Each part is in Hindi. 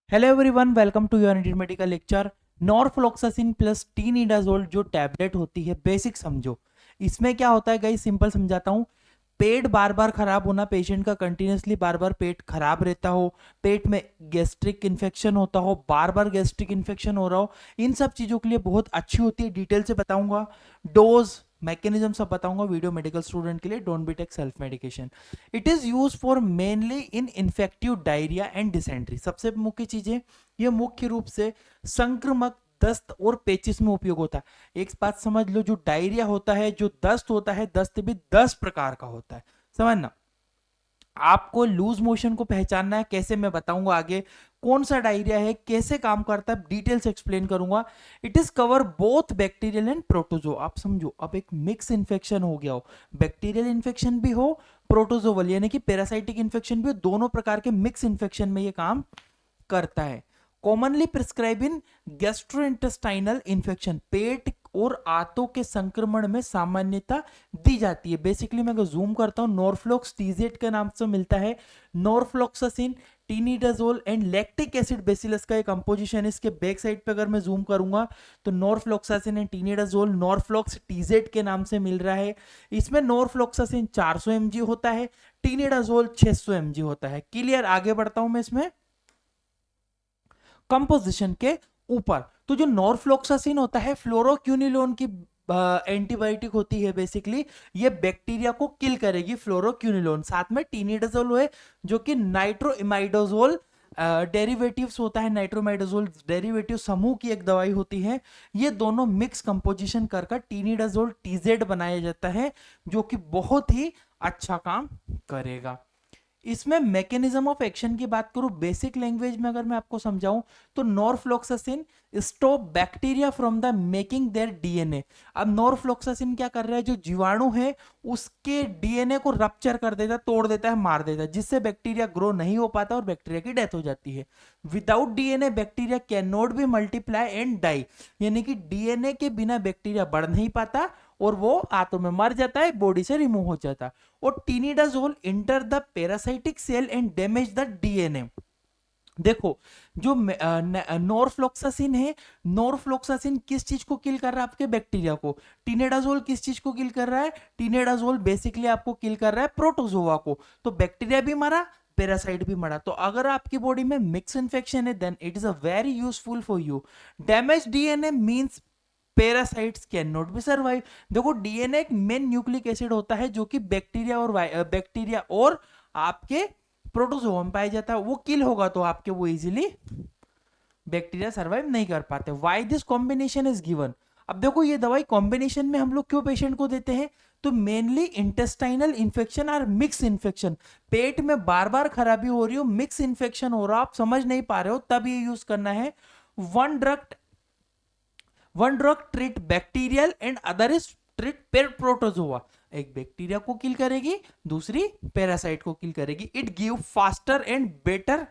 Hello everyone, welcome to your medical lecture. Norfloxacin plus tinidazole जो टैबलेट होती है, बेसिक समझो। इसमें क्या होता है गाइस, सिंपल समझाता हूँ। पेट बार बार खराब होना, पेशेंट का कंटिन्यूसली बार बार पेट खराब रहता हो, पेट में गैस्ट्रिक इन्फेक्शन होता हो, बार बार गैस्ट्रिक इन्फेक्शन हो रहा हो, इन सब चीज़ों के लिए बहुत अच्छी होती है। डिटेल से बताऊंगा, डोज मैकेनिज्म सब बताऊंगा। वीडियो मेडिकल स्टूडेंट के लिए, don't be take self medication. It is use for mainly in infective diarrhoea and dysentery. सबसे मुख्य चीजें, ये मुख्य रूप से संक्रमक दस्त और पेचिस में उपयोग होता है। एक बात समझ लो, जो डायरिया होता है, जो दस्त होता है, दस्त भी 10 प्रकार का होता है, समझना। आपको लूज मोशन को पहचानना है, कैसे मैं बताऊंगा आगे। कौन सा डायरिया है, कैसे काम करता है, डिटेल से एक्सप्लेन करूंगा। It is cover both bacterial and protozoa. आप समझो, अब एक मिक्स इन्फेक्शन हो गया हो, बैक्टीरियल इन्फेक्शन भी हो, प्रोटोजोवल यानी कि पैरासाइटिक इन्फेक्शन भी हो, दोनों प्रकार के मिक्स इन्फेक्शन में ये काम करता है। Commonly prescribe in gastrointestinal infection, पेट और आंतों के संक्रमण में सामान्यता दी जाती है। बेसिकली मैं अगर जूम करता हूं, नॉरफ्लॉक्स टीजेड के नाम से मिलता है। Norfloxacin, tinidazole and lactic acid bacillus का एक कंपोजिशन। इसके बैक साइड पे अगर मैं जूम करूंगा तो नॉरफ्लॉक्सासिन एंड टीनिडाजोल नॉरफ्लॉक्स टीजेड के नाम से मिल रहा है। इसमें नॉरफ्लॉक्सासिन 400 mg होता है, टीनिडाजोल 600 mg होता है। क्लियर, आगे बढ़ता हूं मैं इसमें कंपोजिशन के ऊपर। तो जो नॉरफ्लोक्सासिन होता है, फ्लोरोक्यूनिलोन की एंटीबायोटिक होती है। बेसिकली ये बैक्टीरिया को किल करेगी, फ्लोरोक्यूनिलोन। साथ में टीनिडाजोल है, जो कि नाइट्रोइमाइडाजोल डेरिवेटिव्स होता है, नाइट्रोमाइडाजोल डेरिवेटिव समूह की एक दवाई होती है। ये दोनों मिक्स कंपोजिशन कर टीनिडाजोल टीजेड बनाया जाता है, जो कि बहुत ही अच्छा काम करेगा। इसमें मैकेनिज्म ऑफ एक्शन की बात करूं, बेसिक लैंग्वेज में अगर मैं आपको समझाऊं, तो norfloxacin stop bacteria from the making their DNA. अब नॉरफ्लोक्सासिन क्या कर रहा है, जो जीवाणु है उसके डीएनए को रप्चर कर देता है, तोड़ देता है, मार देता है, जिससे बैक्टीरिया ग्रो नहीं हो पाता और बैक्टीरिया की डेथ हो जाती है। Without DNA bacteria can not be multiply and die, यानी कि डीएनए के बिना बैक्टीरिया बढ़ नहीं पाता और वो आंतों में मर जाता है, बॉडी से रिमूव हो जाता है। और tinidazole enter the parasitic cell and damage the DNA. देखो, जो नॉरफ्लोक्सासिन है, नॉरफ्लोक्सासिन किस चीज को किल कर रहा है, आपके बैक्टीरिया को। टीनेडाजोल किस चीज को किल कर रहा है, टीनेडाजोल बेसिकली आपको किल कर रहा है प्रोटोजोआ को। तो बैक्टीरिया भी मरा, पैरासाइट भी मरा। तो अगर आपकी बॉडी में मिक्स इन्फेक्शन है, then it is a very useful for you. Damage DNA means parasites can not be survive. देखो, डीएनए एक मेन न्यूक्लिक एसिड होता है, जो कि बैक्टीरिया और आपके प्रोटोजोआ में पाया जाता है। वो किल होगा तो आपके वो इजीली बैक्टीरिया सर्वाइव नहीं कर पाते। Why this combination is given. अब देखो, ये दवाई कॉम्बिनेशन में हम लोग क्यों पेशेंट को देते हैं, तो मेनली इंटेस्टाइनल इन्फेक्शन और मिक्स इन्फेक्शन, पेट में बार बार खराबी हो रही हो, मिक्स इन्फेक्शन हो रहा, आप समझ नहीं पा रहे हो, तब ये यूज करना है। One drug one drug treat bacterial and other is treat protozoa. एक बैक्टीरिया को किल करेगी, दूसरी पैरासाइट को किल करेगी। It give faster and better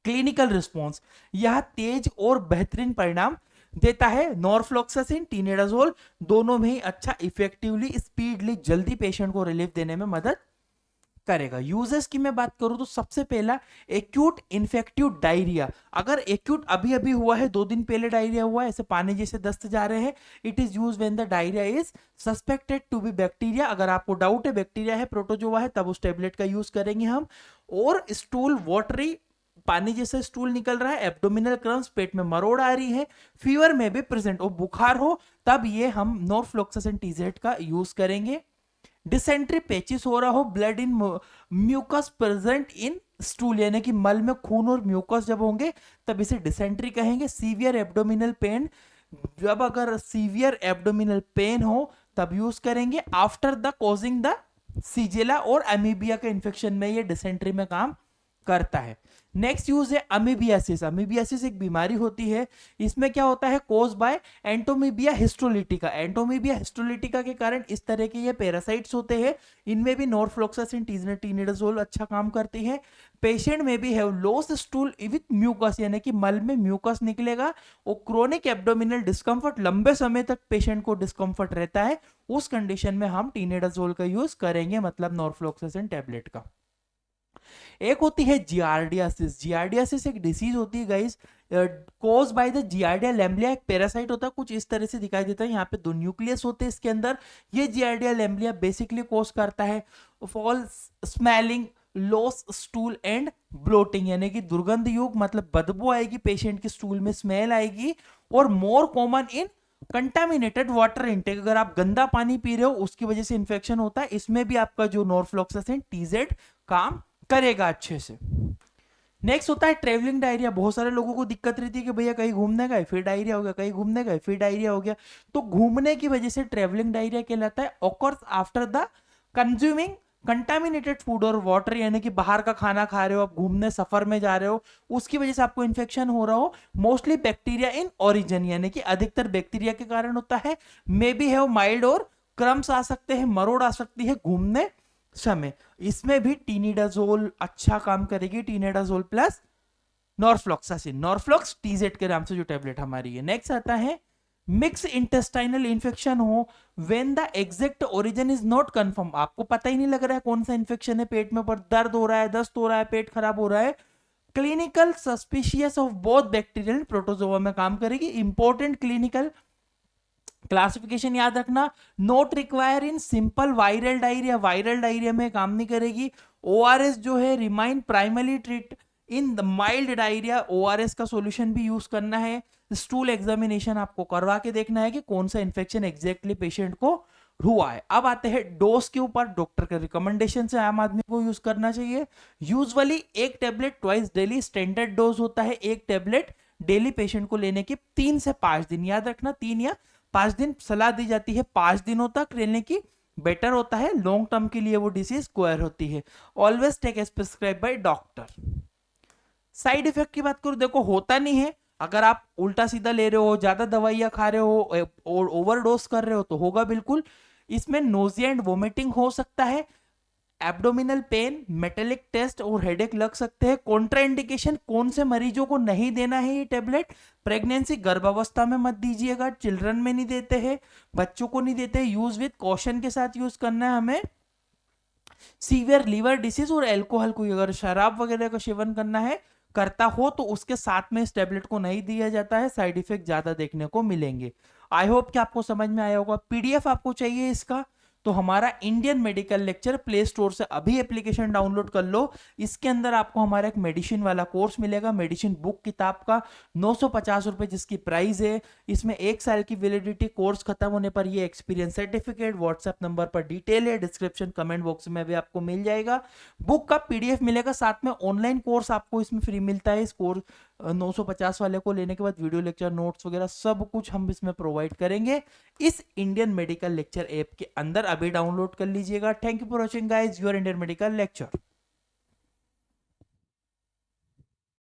clinical response, यह तेज और बेहतरीन परिणाम देता है। नॉरफ्लोक्सासिन, टीनेडाजोल दोनों में ही अच्छा, इफेक्टिवली, स्पीडली, जल्दी पेशेंट को रिलीफ देने में मदद करेगा। यूजेस की मैं बात करूं तो सबसे पहला, एक्यूट इन्फेक्टिव डायरिया। अगर एक्यूट अभी अभी हुआ है, 2 दिन पहले डायरिया हुआ है, ऐसे पानी जैसे दस्त जा रहे हैं, it is use when the diarrhoea is suspected to be bacteria. अगर आपको डाउट है बैक्टीरिया है, प्रोटोजोआ है, तब उस टेबलेट का यूज करेंगे हम। और स्टूल वाटरी, पानी जैसे स्टूल निकल रहा है, एब्डोमिनल क्रम्स, पेट में मरोड़ आ रही है, फीवर में भी प्रेजेंट और बुखार हो, तब ये हम नॉरफ्लोक्सासिन टीजेड का यूज करेंगे। डिसेंट्री, पेचिस हो रहा हो, blood in mucus present in stool, यानी कि मल में खून और म्यूकस जब होंगे तब इसे डिसेंट्री कहेंगे। सीवियर एब्डोमिनल पेन, जब अगर सीवियर एब्डोमिनल पेन हो तब यूज करेंगे। आफ्टर द कॉजिंग द सीजेला और अमीबिया के इन्फेक्शन में ये डिसेंट्री में काम करता है। नेक्स्ट यूज है अमीबियासिस। अमीबियासिस एक बीमारी होती है, इसमें क्या होता है, कोज बाय एंटोमीबिया हिस्टोलिटिका। एंटोमीबिया हिस्टोलिटिका के कारण इस तरह के ये पैरासाइट्स होते हैं, इनमें भी नॉरफ्लोक्सासिन टीनिडाजोल अच्छा काम करती है। पेशेंट में भी have loose stool with mucus, यानी कि मल में म्यूकस निकलेगा, और क्रोनिक एब्डोमिनल डिस्कम्फर्ट, लंबे समय तक पेशेंट को डिस्कम्फर्ट रहता है, उस कंडीशन में हम टीनिडाजोल का यूज करेंगे, मतलब नॉरफ्लोक्सासिन टेबलेट का। एक होती है जियार्डियासिस। जियार्डियासिस एक डिसीज होती है guys, caused by the giardia lamblia, एक पैरासाइट होता है, कुछ इस तरह से दिखाई देता है। यहाँ पे 2 न्यूक्लियस होते हैं इसके अंदर। ये जियार्डिया लैम्ब्लिया बेसिकली कोज करता है foul smelling, loose stool and bloating, यानी कि दुर्गंध युग, मतलब बदबू आएगी, पेशेंट के स्टूल में स्मेल आएगी। और more common in contaminated water intake, अगर आप गंदा पानी पी रहे हो उसकी वजह से इंफेक्शन होता है, इसमें भी आपका जो नॉरफ्लॉक्सासिन टीजेड काम करेगा अच्छे से। नेक्स्ट होता है ट्रेवलिंग डायरिया। बहुत सारे लोगों को दिक्कत रहती है कि भैया कहीं घूमने गए फिर डायरिया हो गया, कहीं घूमने गए फिर डायरिया हो गया। तो घूमने की वजह से ट्रेवलिंग डायरिया कहलाता है। Occurs after the consuming contaminated food और वाटर, यानी कि बाहर का खाना खा रहे हो, आप घूमने सफर में जा रहे हो, उसकी वजह से आपको इन्फेक्शन हो रहा हो। मोस्टली बैक्टीरिया इन ओरिजिन, यानी कि अधिकतर बैक्टीरिया के कारण होता है। मे बी है माइल्ड और क्रम्स आ सकते हैं, मरोड़ आ सकती है घूमने समय। इसमें भी टीनिडाजोल अच्छा काम करेगी, टीनिडाजोल प्लस नॉरफ्लॉक्सासिन, नॉरफ्लॉक्स टीजेड के नाम से जो टेबलेट हमारी है। नेक्स्ट आता है मिक्स इंटेस्टाइनल इंफेक्शन हो when the exact origin is not confirm, आपको पता ही नहीं लग रहा है कौन सा इंफेक्शन है, पेट में पर दर्द हो रहा है, दस्त हो रहा है, पेट खराब हो रहा है। Clinical suspicious of both bacterial protozoa में काम करेगी। इंपॉर्टेंट क्लिनिकल क्लासिफिकेशन याद रखना, note require in simple viral diarrhoea, viral diarrhoea में काम नहीं करेगी। ओआरएस जो है remind primary treat in the mild diarrhoea, ORS का सॉल्यूशन भी यूज करना है। स्टूल एग्जामिनेशन आपको करवा के देखना है कि कौन सा इंफेक्शन एग्जैक्टली पेशेंट को हुआ है। अब आते हैं डोज के ऊपर, डॉक्टर के रिकमेंडेशन से आम आदमी को यूज करना चाहिए। यूजुअली एक tablet twice daily standard dose होता है, एक टेबलेट डेली पेशेंट को लेने की 3 से 5 दिन, याद रखना 3 या 5 दिन सलाह दी जाती है, 5 दिनों तक लेने की बेटर होता है। लॉन्ग टर्म के लिए वो डिसीज स्क्वायर होती है। Always take as prescribe by doctor. Side effect की बात करूं, देखो होता नहीं है, अगर आप उल्टा सीधा ले रहे हो, ज्यादा दवाइयां खा रहे हो और ओवरडोज कर रहे हो तो होगा बिल्कुल। इसमें नोजिया एंड वोमिटिंग हो सकता है, एब्डोमिनल पेन, मेटेलिक टेस्ट और हेडेक लग सकते हैं। कॉन्ट्राइंडिकेशन, कौन से मरीजों को नहीं देना है ये टेबलेट, प्रेगनेंसी गर्भावस्था में मत दीजिएगा, चिल्ड्रन में नहीं देते हैं, बच्चों को नहीं देते, यूज विद कॉशन के साथ यूज करना है हमें। सीवियर लीवर डिसीज और एल्कोहल को, अगर शराब वगैरह का सेवन करना है करता हो तो उसके साथ में इस टेबलेट को नहीं दिया जाता है, साइड इफेक्ट ज्यादा देखने को मिलेंगे। आई होप कि आपको समझ में आया होगा। पीडीएफ आपको चाहिए इसका तो हमारा Indian medical lecture play store से अभी एप्लीकेशन डाउनलोड कर लो। इसके अंदर आपको हमारा एक मेडिसिन वाला कोर्स मिलेगा, मेडिसिन बुक किताब का 950 रुपए जिसकी प्राइस है। इसमें 1 साल की वैलिडिटी, कोर्स खत्म होने पर ये एक्सपीरियंस सर्टिफिकेट, व्हाट्सएप नंबर पर डिटेल है, डिस्क्रिप्शन कमेंट बॉक्स में भी आपको मिल जाएगा। बुक का पीडीएफ मिलेगा, साथ में ऑनलाइन कोर्स आपको इसमें फ्री मिलता है। इस कोर्स 950 वाले को लेने के बाद वीडियो लेक्चर, नोट्स वगैरह सब कुछ हम इसमें प्रोवाइड करेंगे इस इंडियन मेडिकल लेक्चर ऐप के अंदर। अभी डाउनलोड कर लीजिएगा। Thank you for watching guys, your Indian medical lecture.